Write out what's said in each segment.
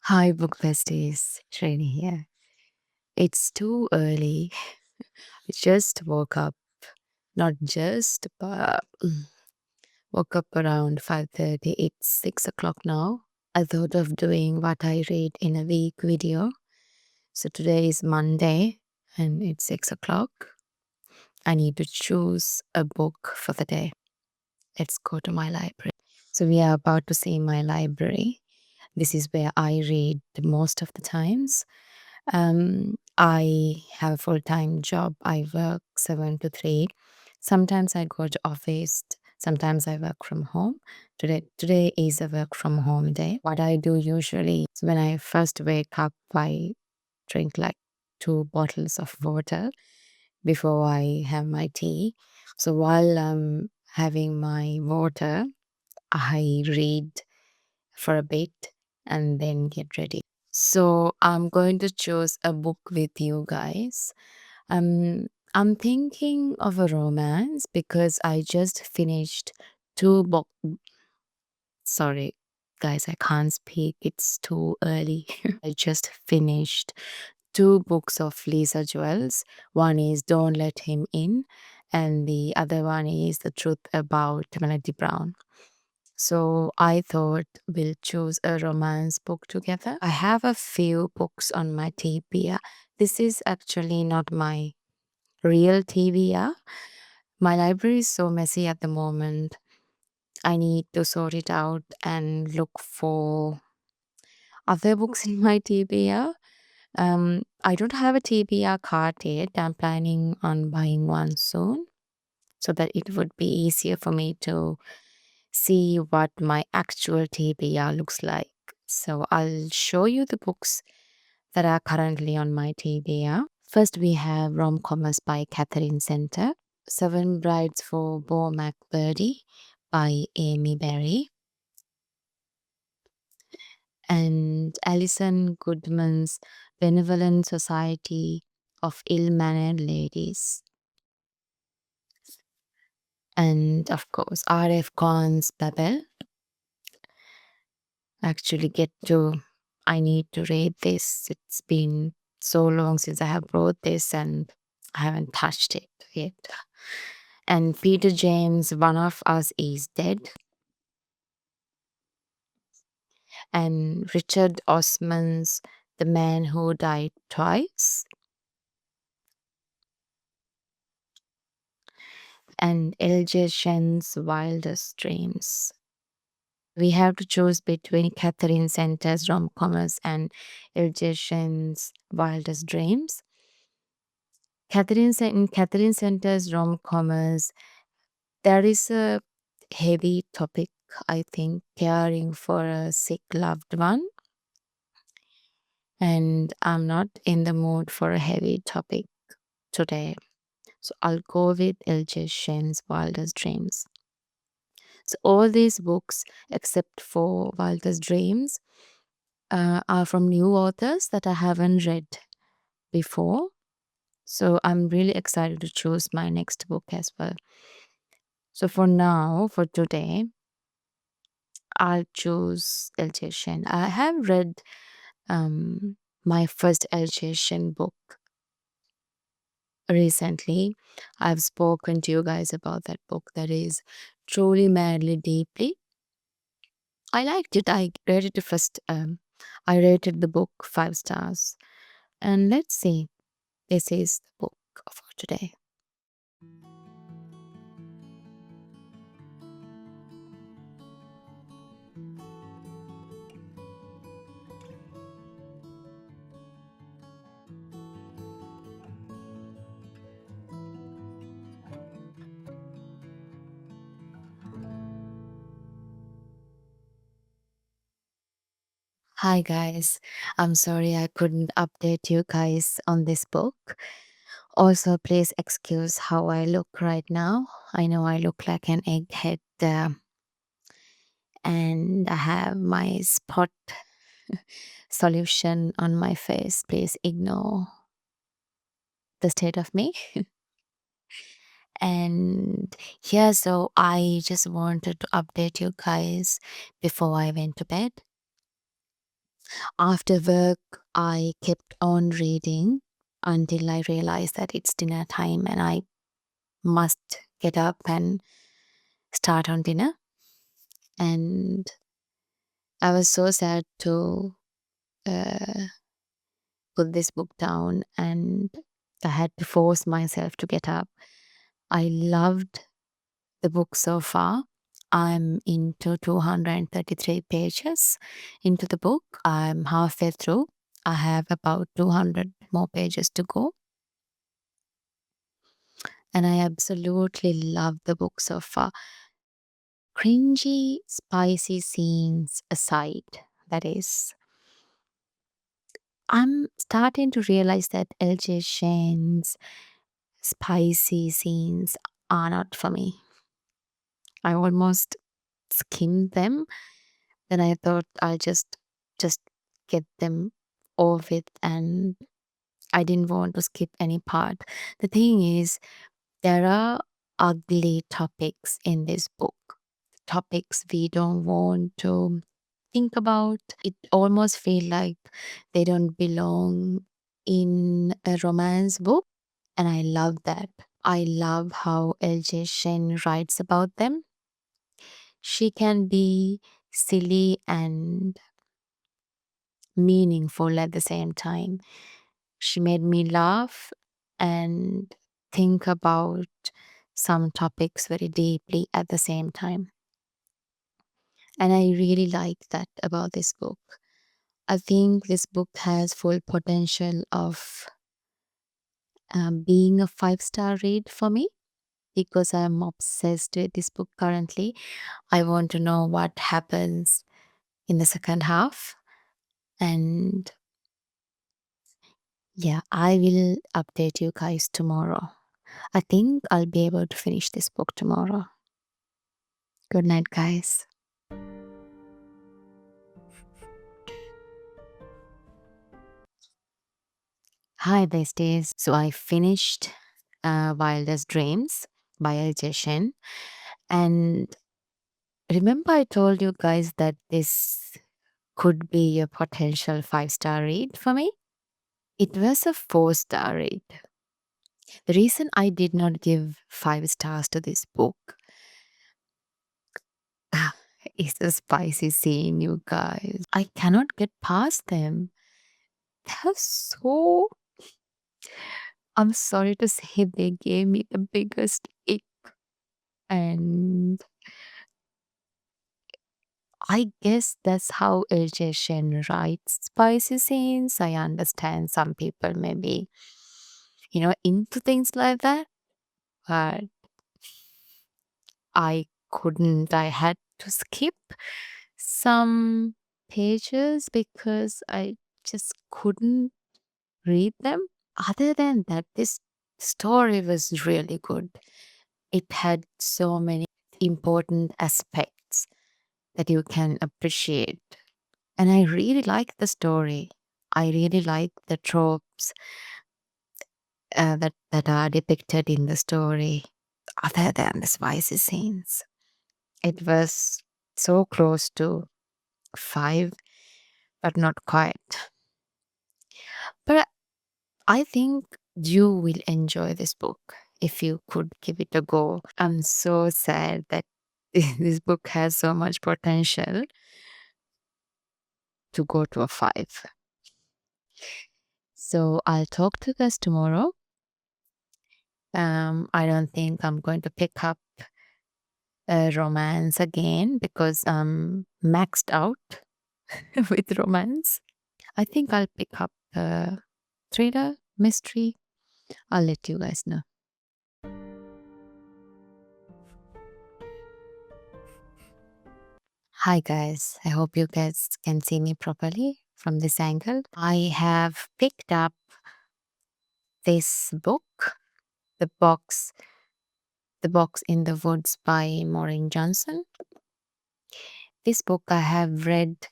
Hi, book besties. Shani here. It's too early. I just woke up. Not just, but woke up around 5:30. It's 6 o'clock now. I thought of doing what I read in a week video. So today is Monday and it's 6 o'clock. I need to choose a book for the day. Let's go to my library. So we are about to see my library. This is where I read most of the times. I have a full-time job. I work 7 to 3. Sometimes I go to office. Sometimes I work from home. Today is a work from home day. What I do usually is when I first wake up, I drink like 2 bottles of water before I have my tea. So while I'm having my water, I read for a bit and then get ready. So I'm going to choose a book with you guys. I'm thinking of a romance because I just finished two book. Sorry, guys, I can't speak. It's too early. I just finished 2 books of Lisa Jewell's. One is Don't Let Him In, and the other one is The Truth About Melody Brown. So I thought we'll choose a romance book together. I have a few books on my TBR. This is actually not my real TBR. My library is so messy at the moment. I need to sort it out and look for other books in my TBR. I don't have a TBR card yet. I'm planning on buying one soon so that it would be easier for me to see what my actual TBR looks like. So I'll show you the books that are currently on my TBR. First, we have Rom-Comers by Catherine Center, Seven Brides for Beau Mcbride by Amy Berry, and Alison Goodman's Benevolent Society of Ill-Mannered Ladies, and of course R.F. Cohn's Babel. Actually get to I need to read this. It's been so long since I have wrote this and I haven't touched it yet. And Peter James' One of Us is Dead, and Richard Osman's The Man Who Died Twice, and L.J. Shen's Wildest Dreams. We have to choose between Catherine Center's Rom-Comers and L.J. Shen's Wildest Dreams. In Catherine Center's rom-comers, there is a heavy topic, I think, caring for a sick loved one. And I'm not in the mood for a heavy topic today. So I'll go with L.J. Shen's Wildest Dreams. So all these books, except for Wildest Dreams, are from new authors that I haven't read before. So I'm really excited to choose my next book as well. So for now, for today, I'll choose L.J. Shen. I have read my first L.J. Shen book recently. I've spoken to you guys about that book, that is Truly Madly Deeply. I liked it. I read it first. I rated the book 5 stars. And let's see. This is the book for today. Hi guys. I'm sorry I couldn't update you guys on this book. Also, please excuse how I look right now. I know I look like an egghead, and I have my spot solution on my face. Please ignore the state of me. And yeah, so I just wanted to update you guys before I went to bed. After work, I kept on reading until I realized that it's dinner time and I must get up and start on dinner. And I was so sad to uh, put this book down, and I had to force myself to get up. I loved the book so far. I'm into 233 pages into the book. I'm halfway through. I have about 200 more pages to go. And I absolutely love the book so far. Cringy, spicy scenes aside, that is, I'm starting to realize that LJ Shen's spicy scenes are not for me. I almost skimmed them. Then I thought I'll just get them over with, and I didn't want to skip any part. The thing is, there are ugly topics in this book. Topics we don't want to think about. It almost feel like they don't belong in a romance book, and I love that. I love how LJ Shen writes about them. She can be silly and meaningful at the same time. She made me laugh and think about some topics very deeply at the same time. And I really like that about this book. I think this book has full potential of being a 5-star read for me because I'm obsessed with this book currently. I want to know what happens in the second half. And yeah, I will update you guys tomorrow. I think I'll be able to finish this book tomorrow. Good night, guys. Hi, besties. So I finished Wildest Dreams by LJ Shen. And remember, I told you guys that this could be a potential 5-star read for me? It was a 4-star read. The reason I did not give 5 stars to this book is the spicy scene, you guys. I cannot get past them. They're so. I'm sorry to say, they gave me the biggest ick. And I guess that's how LJ Shen writes spicy scenes. I understand some people may be, into things like that, but I couldn't. I had to skip some pages because I just couldn't read them. Other than that, this story was really good. It had so many important aspects that you can appreciate. And I really like the story. I really like the tropes that are depicted in the story, other than the spicy scenes. It was so close to 5, but not quite. But I think you will enjoy this book if you could give it a go. I'm so sad that this book has so much potential to go to a 5. So I'll talk to you guys tomorrow. I don't think I'm going to pick up a romance again because I'm maxed out with romance. I think I'll pick up a thriller, mystery. I'll let you guys know. Hi guys, I hope you guys can see me properly from this angle. I have picked up this book, The Box, The Box in the Woods by Maureen Johnson. This book I have read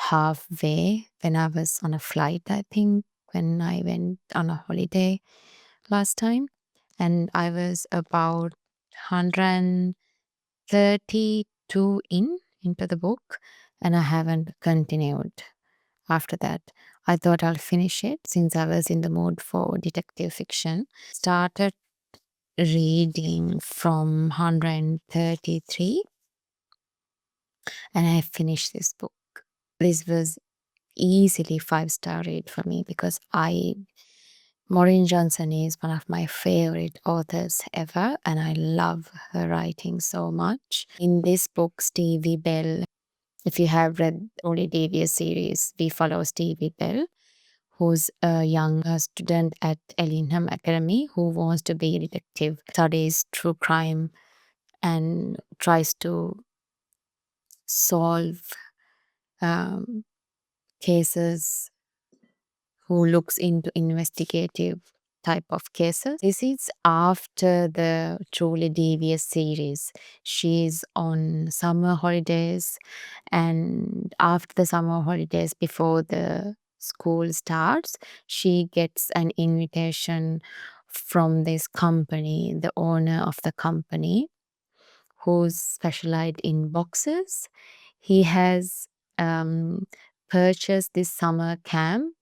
halfway when I was on a flight, I think, when I went on a holiday last time. And I was about 132 into the book, and I haven't continued. after that. I thought I'll finish it since I was in the mood for detective fiction. Started reading from 133 and I finished this book. This was easily 5-star read for me because Maureen Johnson is one of my favorite authors ever and I love her writing so much. In this book, Stevie Bell, if you have read only devious series, we follow Stevie Bell, who's a young student at Ellingham Academy who wants to be a detective, studies true crime and tries to solve um, cases, who looks into investigative type of cases. This is after the Truly Devious series. She's on summer holidays, and after the summer holidays, before the school starts, she gets an invitation from this company, the owner of the company, who's specialized in boxes. He has um, purchased this summer camp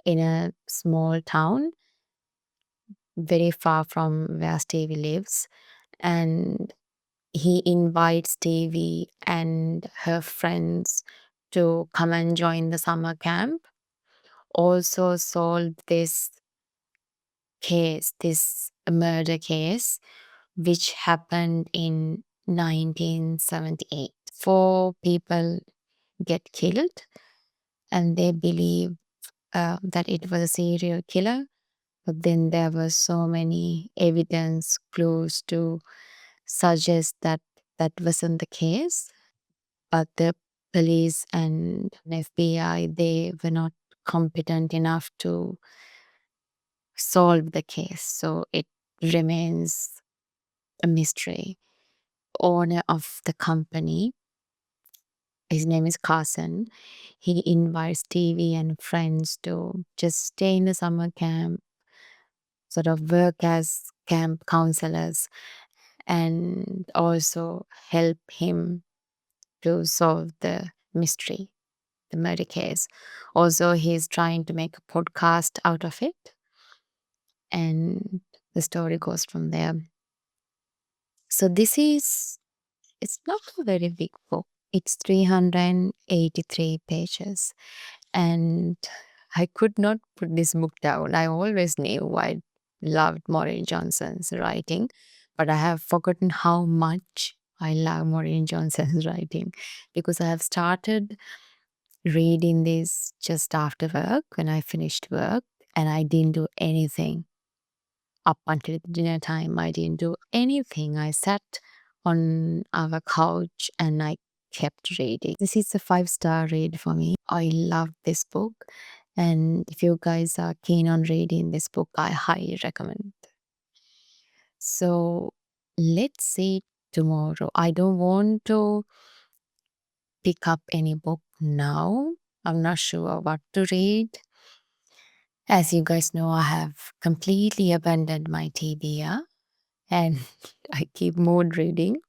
in a small town very far from where Stevie lives, and he invites Stevie and her friends to come and join the summer camp, also solve this case, this murder case, which happened in 1978. 4 people get killed, and they believe that it was a serial killer. But then there was so many evidence clues to suggest that that wasn't the case. But the police and FBI, they were not competent enough to solve the case. So it remains a mystery. Owner of the company, his name is Carson. He invites Stevie and friends to just stay in the summer camp, sort of work as camp counselors, and also help him to solve the mystery, the murder case. Also, he's trying to make a podcast out of it, and the story goes from there. So it's not a very big book. It's 383 pages, and I could not put this book down. I always knew I loved Maureen Johnson's writing, but I have forgotten how much I love Maureen Johnson's writing because I have started reading this just after work when I finished work, and I didn't do anything up until dinner time. I didn't do anything. I sat on our couch and I kept reading. This is a 5-star read for me. I love this book. And if you guys are keen on reading this book, I highly recommend. So let's see tomorrow. I don't want to pick up any book now. I'm not sure what to read. As you guys know, I have completely abandoned my TBR and I keep mood reading.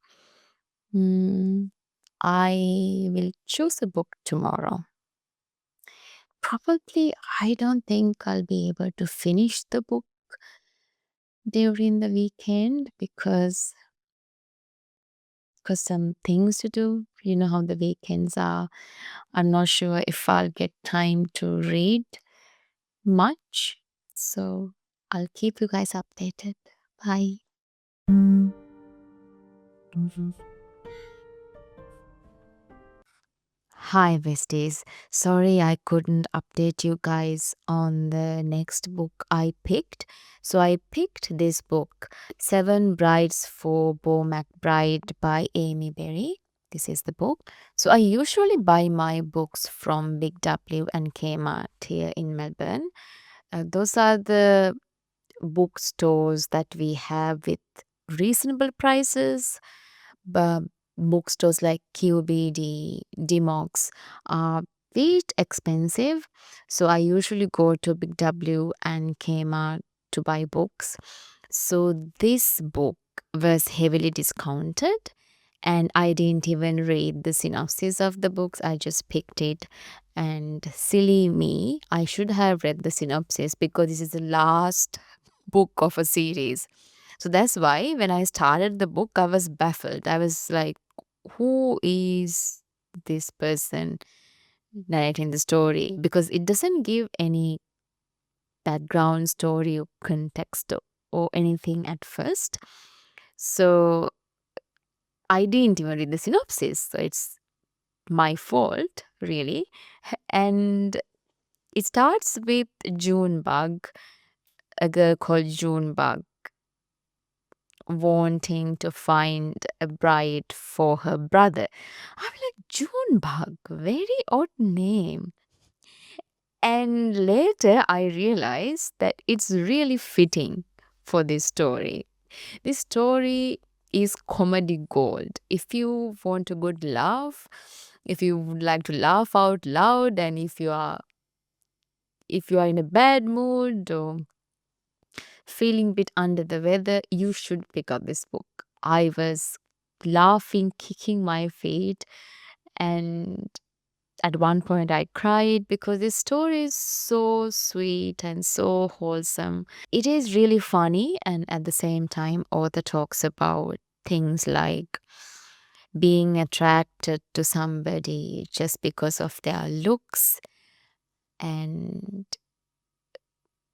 I will choose a book tomorrow. Probably, I don't think I'll be able to finish the book during the weekend because some things to do. You know how the weekends are. I'm not sure if I'll get time to read much. So I'll keep you guys updated. Bye. Hi, besties. Sorry I couldn't update you guys on the next book I picked. So I picked this book, Seven Brides for Beau Mcbride by Amy Berry. This is the book. So I usually buy my books from Big W and Kmart here in Melbourne. Those are the bookstores that we have with reasonable prices. But bookstores like QBD, Dimox are bit expensive. So I usually go to Big W and Kmart to buy books. So this book was heavily discounted and I didn't even read the synopsis of the books. I just picked it. And silly me, I should have read the synopsis because this is the last book of a series. So that's why when I started the book, I was baffled. I was like, who is this person narrating the story? Because it doesn't give any background story or context or anything at first. So I didn't even read the synopsis. So it's my fault, really. And it starts with Junebug, a girl called Junebug, wanting to find a bride for her brother. I'm like, Junebug, very odd name. And later I realized that it's really fitting for this story. This story is comedy gold. If you want a good laugh, if you would like to laugh out loud, and if you are in a bad mood or feeling a bit under the weather, you should pick up this book. I was laughing, kicking my feet, and at one point I cried because this story is so sweet and so wholesome. It is really funny, and at the same time, author talks about things like being attracted to somebody just because of their looks, and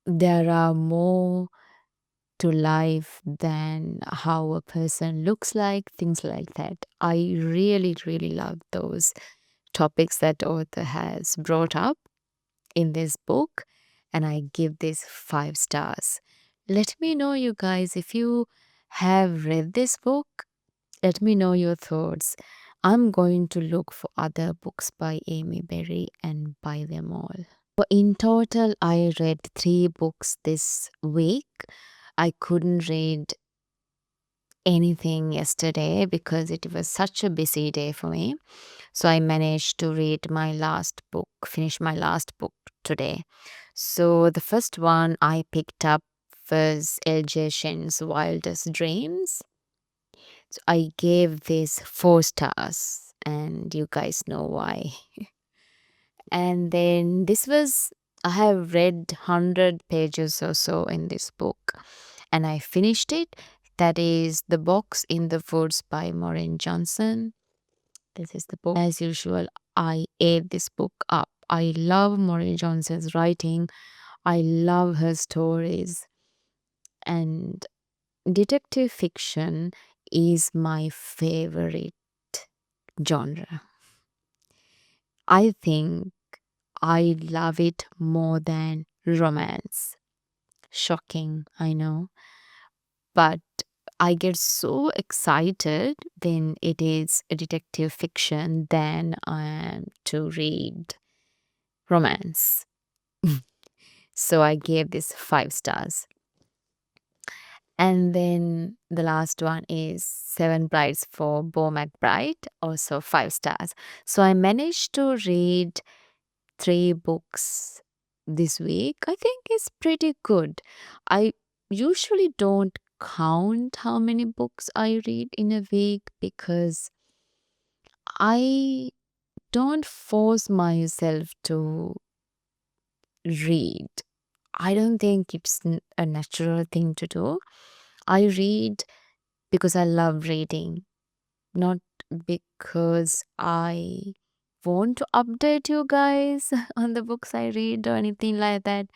there are more to life than how a person looks like, things like that. I really, really love those topics that author has brought up in this book, and I give this 5 stars. Let me know, you guys, if you have read this book. Let me know your thoughts. I'm going to look for other books by Amy Berry and buy them all. So in total, I read 3 books this week. I couldn't read anything yesterday because it was such a busy day for me. So I managed to finish my last book today. So the first one I picked up was LJ Shen's Wildest Dreams. So I gave this 4 stars, and you guys know why. And then I have read 100 pages or so in this book, and I finished it. That is The Box in the Woods by Maureen Johnson. This is the book. As usual, I ate this book up. I love Maureen Johnson's writing. I love her stories. And detective fiction is my favorite genre. I think I love it more than romance. Shocking, I know. But I get so excited when it is a detective fiction than to read romance. So I gave this 5 stars. And then the last one is Seven Brides for Beau Mcbride, also 5 stars. So I managed to read 3 books this week. I think it's pretty good. I usually don't count how many books I read in a week because I don't force myself to read. I don't think it's a natural thing to do. I read because I love reading, not because I want to update you guys on the books I read or anything like that.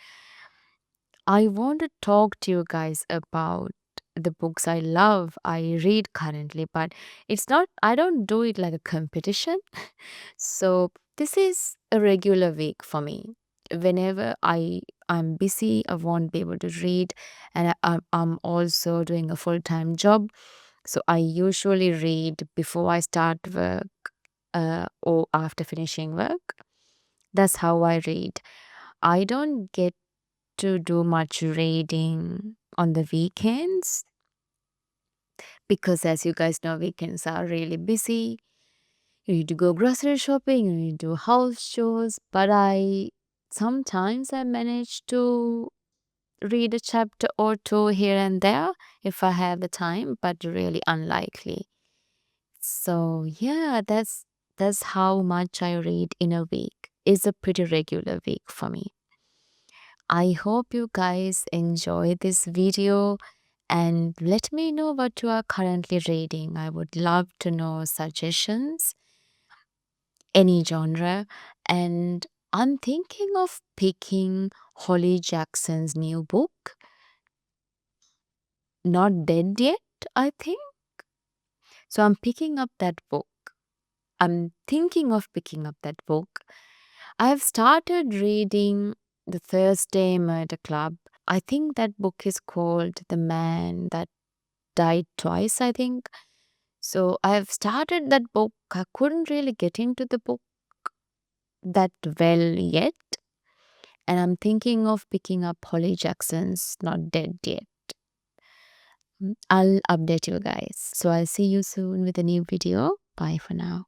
I want to talk to you guys about the books I love, I read currently, but I don't do it like a competition. So this is a regular week for me. Whenever I'm busy, I won't be able to read, and I'm also doing a full-time job. So I usually read before I start work or after finishing work. That's how I read. I don't get to do much reading on the weekends because, as you guys know, weekends are really busy. You need to go grocery shopping, you need to do house chores, but sometimes I manage to read a chapter or two here and there if I have the time, but really unlikely. So yeah, that's how much I read in a week. It's a pretty regular week for me. I hope you guys enjoy this video and let me know what you are currently reading. I would love to know suggestions, any genre, and I'm thinking of picking Holly Jackson's new book, Not Dead Yet, I think. So I'm picking up that book. I'm thinking of picking up that book. I've started reading The Thursday Murder Club. I think that book is called The Man That Died Twice, I think. So I've started that book. I couldn't really get into the book that well yet. And I'm thinking of picking up Holly Jackson's Not Dead Yet. I'll update you guys. So I'll see you soon with a new video. Bye for now.